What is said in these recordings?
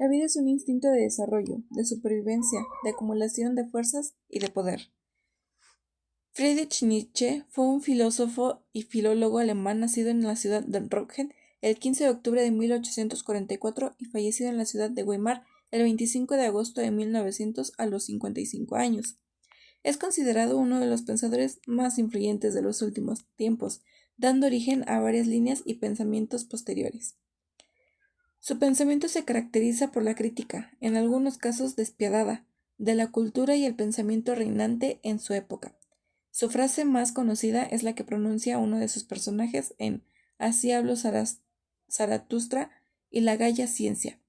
La vida es un instinto de desarrollo, de supervivencia, de acumulación de fuerzas y de poder. Friedrich Nietzsche fue un filósofo y filólogo alemán nacido en la ciudad de Röntgen el 15 de octubre de 1844 y fallecido en la ciudad de Weimar el 25 de agosto de 1900 a los 55 años. Es considerado uno de los pensadores más influyentes de los últimos tiempos, dando origen a varias líneas y pensamientos posteriores. Su pensamiento se caracteriza por la crítica, en algunos casos despiadada, de la cultura y el pensamiento reinante en su época. Su frase más conocida es la que pronuncia uno de sus personajes en Así habló Zaratustra y la Gaya Ciencia.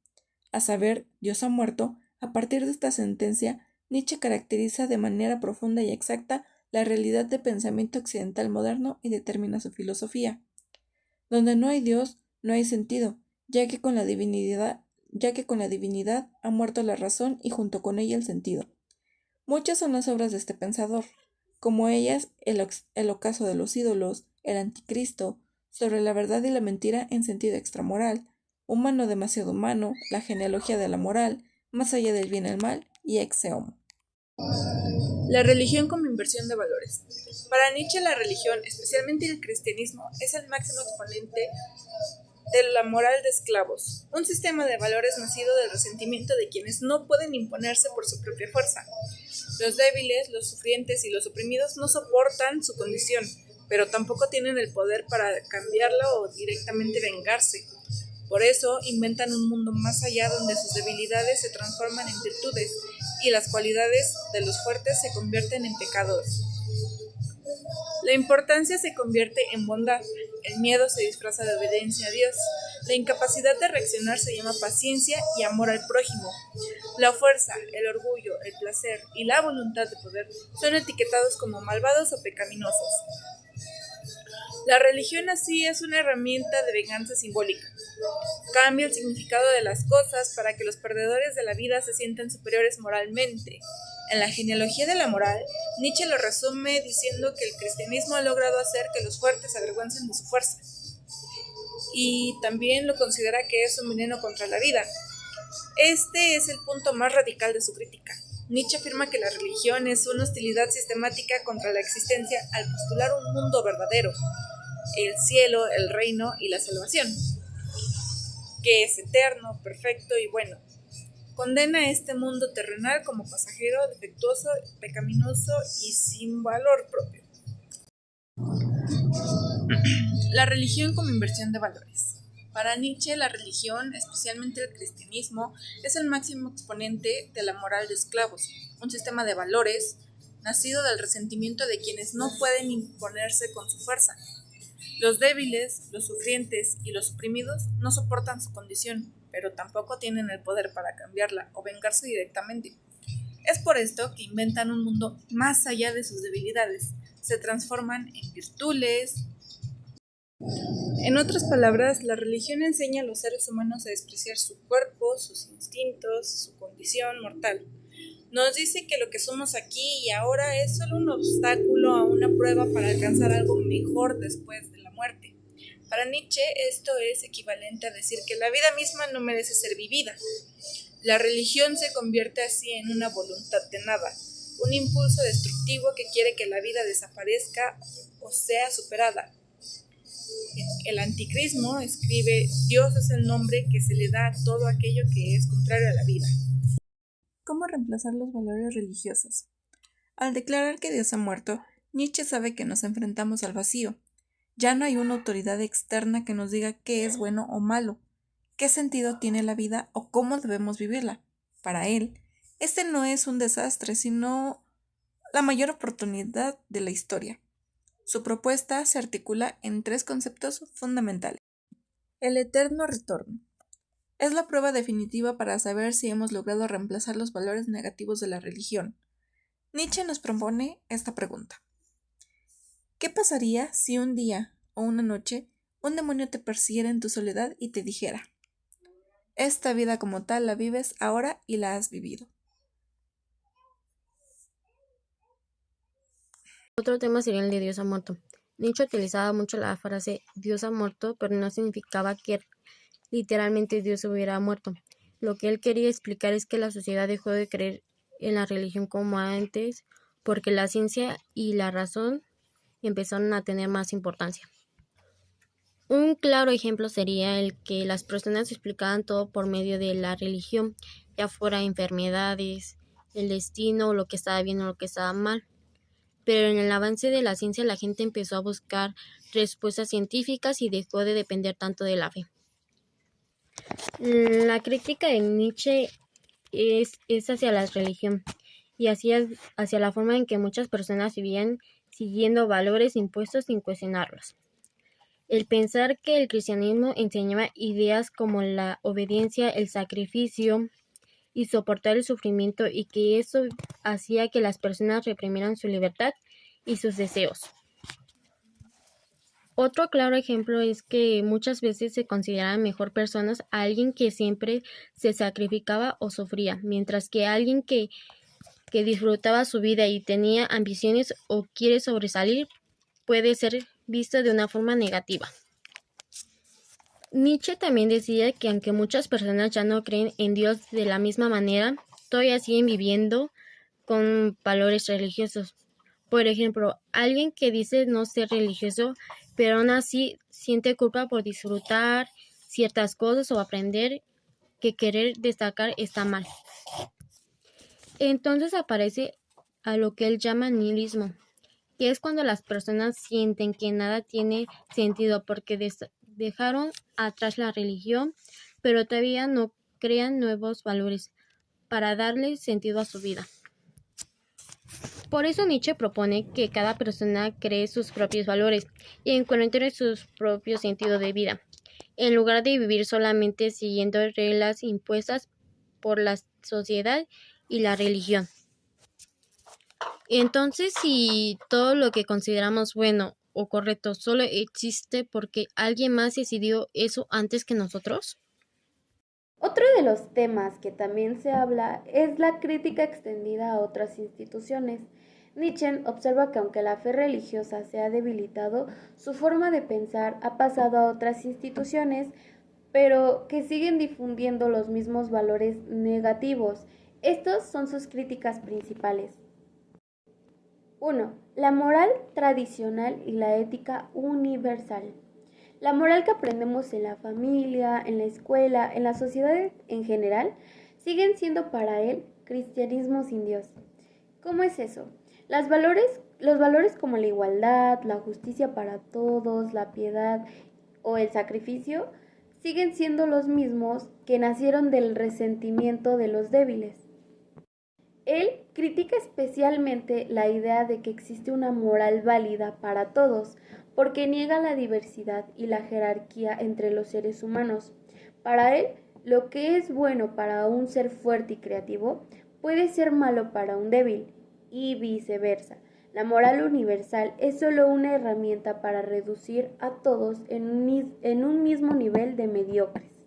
A saber, Dios ha muerto. A partir de esta sentencia, Nietzsche caracteriza de manera profunda y exacta la realidad de pensamiento occidental moderno y determina su filosofía. Donde no hay Dios, no hay sentido, ya que con la divinidad ha muerto la razón y junto con ella el sentido. Muchas son las obras de este pensador, como ellas el ocaso de los ídolos, el anticristo, sobre la verdad y la mentira en sentido extramoral, humano demasiado humano, la genealogía de la moral, más allá del bien y el mal, y ex homo. La religión como inversión de valores. Para Nietzsche la religión, especialmente el cristianismo, es el máximo exponente de la moral de esclavos, un sistema de valores nacido del resentimiento de quienes no pueden imponerse por su propia fuerza. Los débiles, los sufrientes y los oprimidos no soportan su condición, pero tampoco tienen el poder para cambiarla o directamente vengarse. Por eso inventan un mundo más allá donde sus debilidades se transforman en virtudes y las cualidades de los fuertes se convierten en pecados. La importancia se convierte en bondad, el miedo se disfraza de obediencia a Dios, la incapacidad de reaccionar se llama paciencia y amor al prójimo. La fuerza, el orgullo, el placer y la voluntad de poder son etiquetados como malvados o pecaminosos. La religión así es una herramienta de venganza simbólica. Cambia el significado de las cosas para que los perdedores de la vida se sientan superiores moralmente. En la genealogía de la moral, Nietzsche lo resume diciendo que el cristianismo ha logrado hacer que los fuertes se avergüencen de su fuerza. Y también lo considera que es un veneno contra la vida. Este es el punto más radical de su crítica. Nietzsche afirma que la religión es una hostilidad sistemática contra la existencia al postular un mundo verdadero, el cielo, el reino y la salvación, que es eterno, perfecto y bueno. Condena este mundo terrenal como pasajero, defectuoso, pecaminoso y sin valor propio. La religión como inversión de valores. Para Nietzsche, la religión, especialmente el cristianismo, es el máximo exponente de la moral de esclavos, un sistema de valores nacido del resentimiento de quienes no pueden imponerse con su fuerza. Los débiles, los sufrientes y los oprimidos no soportan su condición, pero tampoco tienen el poder para cambiarla o vengarse directamente. Es por esto que inventan un mundo más allá de sus debilidades, se transforman en virtudes. En otras palabras, la religión enseña a los seres humanos a despreciar su cuerpo, sus instintos, su condición mortal. Nos dice que lo que somos aquí y ahora es solo un obstáculo a una prueba para alcanzar algo mejor después de la muerte. Para Nietzsche esto es equivalente a decir que la vida misma no merece ser vivida. La religión se convierte así en una voluntad de nada, un impulso destructivo que quiere que la vida desaparezca o sea superada. El anticrismo escribe: Dios es el nombre que se le da a todo aquello que es contrario a la vida. ¿Cómo reemplazar los valores religiosos? Al declarar que Dios ha muerto, Nietzsche sabe que nos enfrentamos al vacío. Ya no hay una autoridad externa que nos diga qué es bueno o malo, qué sentido tiene la vida o cómo debemos vivirla. Para él, este no es un desastre, sino la mayor oportunidad de la historia. Su propuesta se articula en tres conceptos fundamentales. El eterno retorno. Es la prueba definitiva para saber si hemos logrado reemplazar los valores negativos de la religión. Nietzsche nos propone esta pregunta. ¿Qué pasaría si un día o una noche un demonio te persiguiera en tu soledad y te dijera: esta vida como tal la vives ahora y la has vivido? Otro tema sería el de Dios ha muerto. Nietzsche utilizaba mucho la frase Dios ha muerto, pero no significaba que literalmente Dios hubiera muerto, Lo que él quería explicar es que la sociedad dejó de creer en la religión como antes porque la ciencia y la razón empezaron a tener más importancia. Un claro ejemplo sería el que las personas explicaban todo por medio de la religión, ya fuera enfermedades, el destino, lo que estaba bien o lo que estaba mal. Pero en el avance de la ciencia la gente empezó a buscar respuestas científicas y dejó de depender tanto de la fe. La crítica de Nietzsche es hacia la religión y hacia la forma en que muchas personas vivían siguiendo valores impuestos sin cuestionarlos. El pensar que el cristianismo enseñaba ideas como la obediencia, el sacrificio y soportar el sufrimiento y que eso hacía que las personas reprimieran su libertad y sus deseos. Otro claro ejemplo es que muchas veces se consideraban mejor personas a alguien que siempre se sacrificaba o sufría, mientras que alguien que disfrutaba su vida y tenía ambiciones o quiere sobresalir puede ser visto de una forma negativa. Nietzsche también decía que aunque muchas personas ya no creen en Dios de la misma manera, todavía siguen viviendo con valores religiosos. Por ejemplo, alguien que dice no ser religioso, pero aún así siente culpa por disfrutar ciertas cosas o aprender que querer destacar está mal. Entonces aparece a lo que él llama nihilismo, que es cuando las personas sienten que nada tiene sentido porque dejaron atrás la religión, pero todavía no crean nuevos valores para darle sentido a su vida. Por eso Nietzsche propone que cada persona cree sus propios valores y encuentre su propio sentido de vida, en lugar de vivir solamente siguiendo reglas impuestas por la sociedad y la religión. Entonces, si todo lo que consideramos bueno o correcto solo existe porque alguien más decidió eso antes que nosotros. Otro de los temas que también se habla es la crítica extendida a otras instituciones. Nietzsche observa que aunque la fe religiosa se ha debilitado, su forma de pensar ha pasado a otras instituciones, pero que siguen difundiendo los mismos valores negativos. Estos son sus críticas principales. 1. La moral tradicional y la ética universal. La moral que aprendemos en la familia, en la escuela, en la sociedad en general, siguen siendo para él cristianismo sin Dios. ¿Cómo es eso? Los valores como la igualdad, la justicia para todos, la piedad o el sacrificio siguen siendo los mismos que nacieron del resentimiento de los débiles. Él critica especialmente la idea de que existe una moral válida para todos, porque niega la diversidad y la jerarquía entre los seres humanos. Para él, lo que es bueno para un ser fuerte y creativo puede ser malo para un débil, y viceversa. La moral universal es solo una herramienta para reducir a todos en un mismo nivel de mediocres.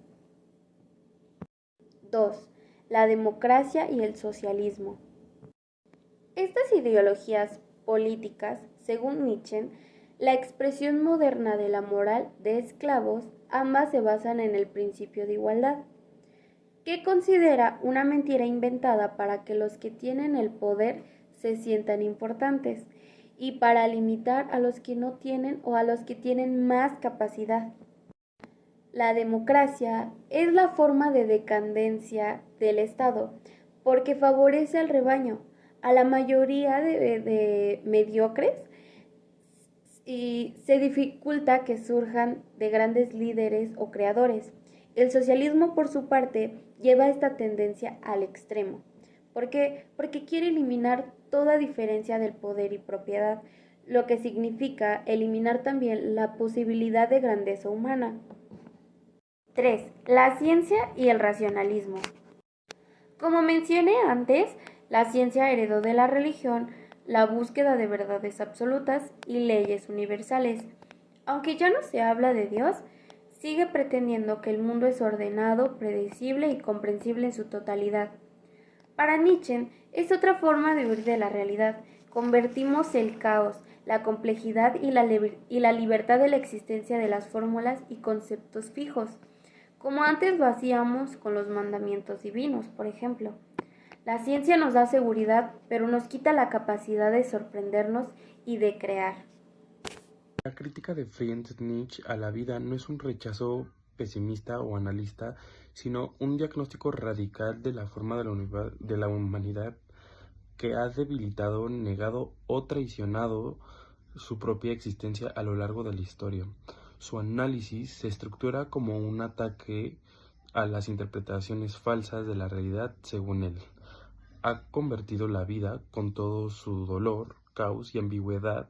2. La democracia y el socialismo. Estas ideologías políticas, según Nietzsche, la expresión moderna de la moral de esclavos, ambas se basan en el principio de igualdad, que considera una mentira inventada para que los que tienen el poder se sientan importantes y para limitar a los que no tienen o a los que tienen más capacidad. La democracia es la forma de decadencia del Estado porque favorece al rebaño, a la mayoría de mediocres, y se dificulta que surjan de grandes líderes o creadores. El socialismo, por su parte, lleva esta tendencia al extremo. ¿Por qué? Porque quiere eliminar toda diferencia del poder y propiedad, lo que significa eliminar también la posibilidad de grandeza humana. 3. La ciencia y el racionalismo. Como mencioné antes, la ciencia heredó de la religión la búsqueda de verdades absolutas y leyes universales. Aunque ya no se habla de Dios, sigue pretendiendo que el mundo es ordenado, predecible y comprensible en su totalidad. Para Nietzsche es otra forma de huir de la realidad. Convertimos el caos, la complejidad y la libertad de la existencia de las fórmulas y conceptos fijos. como antes lo hacíamos con los mandamientos divinos, por ejemplo. La ciencia nos da seguridad, pero nos quita la capacidad de sorprendernos y de crear. La crítica de Friedrich Nietzsche a la vida no es un rechazo pesimista o analista, sino un diagnóstico radical de la forma de la humanidad que ha debilitado, negado o traicionado su propia existencia a lo largo de la historia. Su análisis se estructura como un ataque a las interpretaciones falsas de la realidad según él. Ha convertido la vida, con todo su dolor, caos y ambigüedad,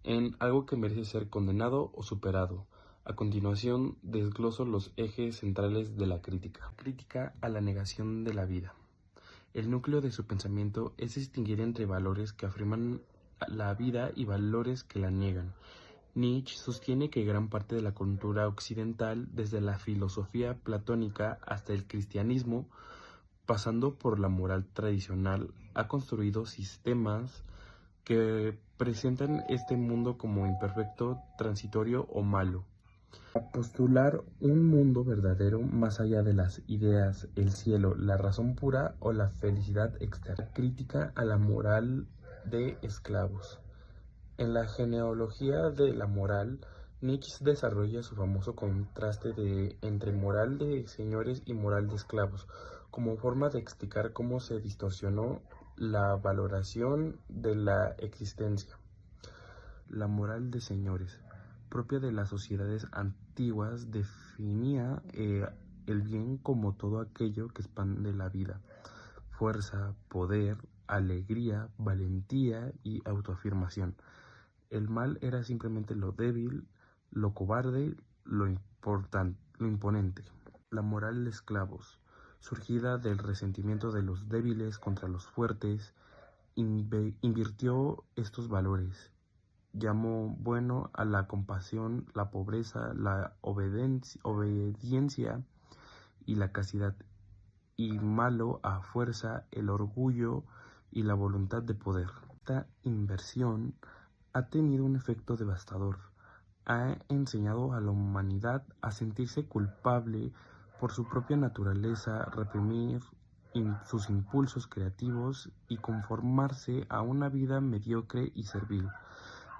en algo que merece ser condenado o superado. A continuación, desgloso los ejes centrales de la crítica. Crítica a la negación de la vida. El núcleo de su pensamiento es distinguir entre valores que afirman la vida y valores que la niegan. Nietzsche sostiene que gran parte de la cultura occidental, desde la filosofía platónica hasta el cristianismo, pasando por la moral tradicional, ha construido sistemas que presentan este mundo como imperfecto, transitorio o malo. A postular un mundo verdadero más allá de las ideas, el cielo, la razón pura o la felicidad externa. Crítica a la moral de esclavos. En la genealogía de la moral, Nietzsche desarrolla su famoso contraste entre moral de señores y moral de esclavos, como forma de explicar cómo se distorsionó la valoración de la existencia. La moral de señores, propia de las sociedades antiguas, definía el bien como todo aquello que expande la vida: fuerza, poder, alegría, valentía y autoafirmación. El mal era simplemente lo débil, lo cobarde, lo imponente. La moral de esclavos, surgida del resentimiento de los débiles contra los fuertes, invirtió estos valores. Llamó bueno a la compasión, la pobreza, la obediencia y la castidad, y malo a fuerza, el orgullo y la voluntad de poder. Esta inversión ha tenido un efecto devastador. Ha enseñado a la humanidad a sentirse culpable por su propia naturaleza, reprimir sus impulsos creativos y conformarse a una vida mediocre y servil.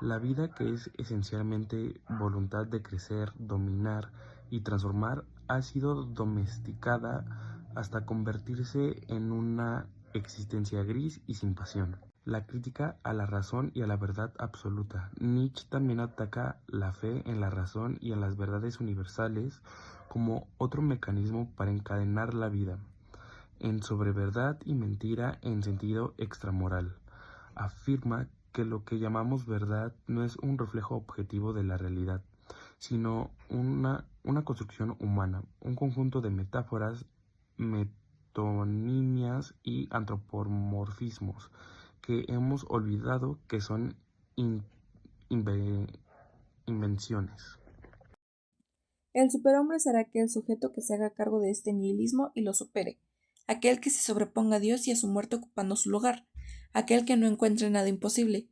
La vida, que es esencialmente voluntad de crecer, dominar y transformar, ha sido domesticada hasta convertirse en una existencia gris y sin pasión. La crítica a la razón y a la verdad absoluta. Nietzsche también ataca la fe en la razón y en las verdades universales como otro mecanismo para encadenar la vida en sobre verdad y mentira en sentido extramoral. Afirma que lo que llamamos verdad no es un reflejo objetivo de la realidad, sino una construcción humana, un conjunto de metáforas, metonimias y antropomorfismos que hemos olvidado que son invenciones. El superhombre será aquel sujeto que se haga cargo de este nihilismo y lo supere, aquel que se sobreponga a Dios y a su muerte ocupando su lugar, aquel que no encuentre nada imposible,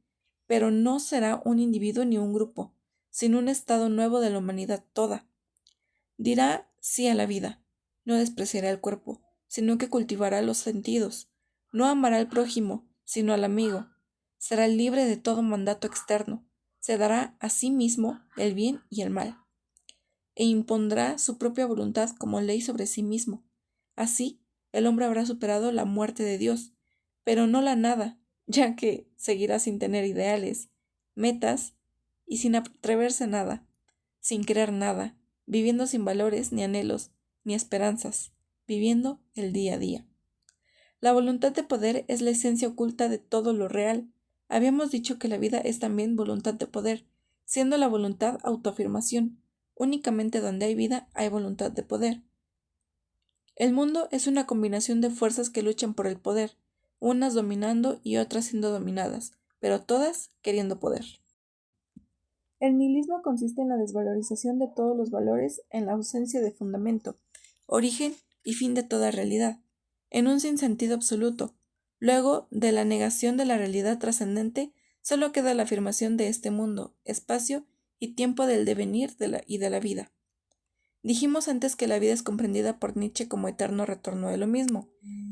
pero no será un individuo ni un grupo, sino un estado nuevo de la humanidad toda. Dirá sí a la vida, no despreciará el cuerpo, sino que cultivará los sentidos, no amará al prójimo, sino al amigo, será libre de todo mandato externo, se dará a sí mismo el bien y el mal, e impondrá su propia voluntad como ley sobre sí mismo. Así, el hombre habrá superado la muerte de Dios, pero no la nada, ya que seguirá sin tener ideales, metas y sin atreverse a nada, sin querer nada, viviendo sin valores, ni anhelos, ni esperanzas, viviendo el día a día. La voluntad de poder es la esencia oculta de todo lo real. Habíamos dicho que la vida es también voluntad de poder, siendo la voluntad autoafirmación. Únicamente donde hay vida hay voluntad de poder. El mundo es una combinación de fuerzas que luchan por el poder, unas dominando y otras siendo dominadas, pero todas queriendo poder. El nihilismo consiste en la desvalorización de todos los valores, en la ausencia de fundamento, origen y fin de toda realidad, en un sinsentido absoluto. Luego de la negación de la realidad trascendente, solo queda la afirmación de este mundo, espacio y tiempo del devenir y de la vida. Dijimos antes que la vida es comprendida por Nietzsche como eterno retorno de lo mismo.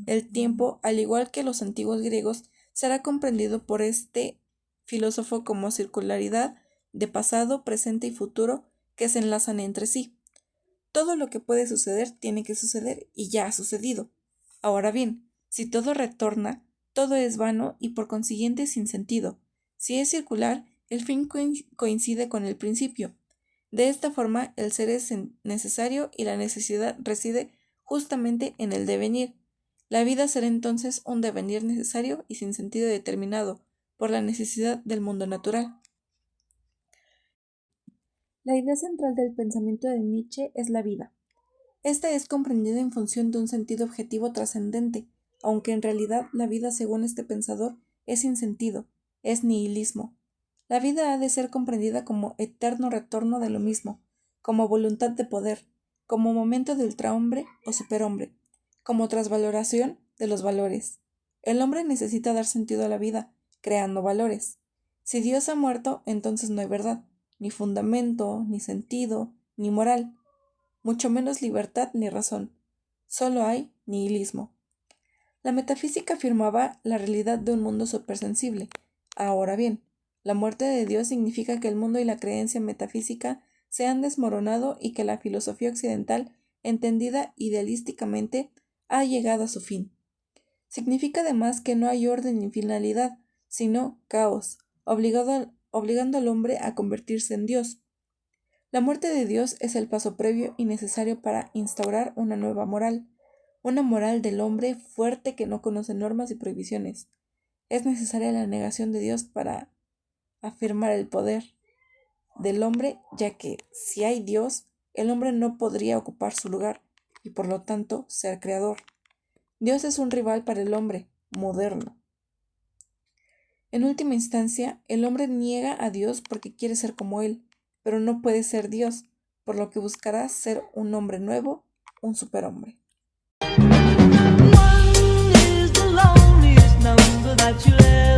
El tiempo, al igual que los antiguos griegos, será comprendido por este filósofo como circularidad de pasado, presente y futuro que se enlazan entre sí. Todo lo que puede suceder tiene que suceder y ya ha sucedido. Ahora bien, si todo retorna, todo es vano y por consiguiente sin sentido. Si es circular, el fin coincide con el principio. De esta forma, el ser es necesario y la necesidad reside justamente en el devenir. La vida será entonces un devenir necesario y sin sentido determinado por la necesidad del mundo natural. La idea central del pensamiento de Nietzsche es la vida. Esta es comprendida en función de un sentido objetivo trascendente, aunque en realidad la vida, según este pensador, es sin sentido, es nihilismo. La vida ha de ser comprendida como eterno retorno de lo mismo, como voluntad de poder, como momento de ultrahombre o superhombre, como trasvaloración de los valores. El hombre necesita dar sentido a la vida, creando valores. Si Dios ha muerto, entonces no hay verdad, ni fundamento, ni sentido, ni moral, mucho menos libertad ni razón. Solo hay nihilismo. La metafísica afirmaba la realidad de un mundo supersensible. Ahora bien, la muerte de Dios significa que el mundo y la creencia metafísica se han desmoronado y que la filosofía occidental, entendida idealísticamente, ha llegado a su fin. Significa además que no hay orden ni finalidad, sino caos, obligando al hombre a convertirse en Dios. La muerte de Dios es el paso previo y necesario para instaurar una nueva moral, una moral del hombre fuerte que no conoce normas y prohibiciones. Es necesaria la negación de Dios para afirmar el poder del hombre, ya que si hay Dios, el hombre no podría ocupar su lugar y por lo tanto ser creador. Dios es un rival para el hombre moderno. En última instancia, el hombre niega a Dios porque quiere ser como él, pero no puede ser Dios, por lo que buscará ser un hombre nuevo, un superhombre. One is the loneliest number that you'll ever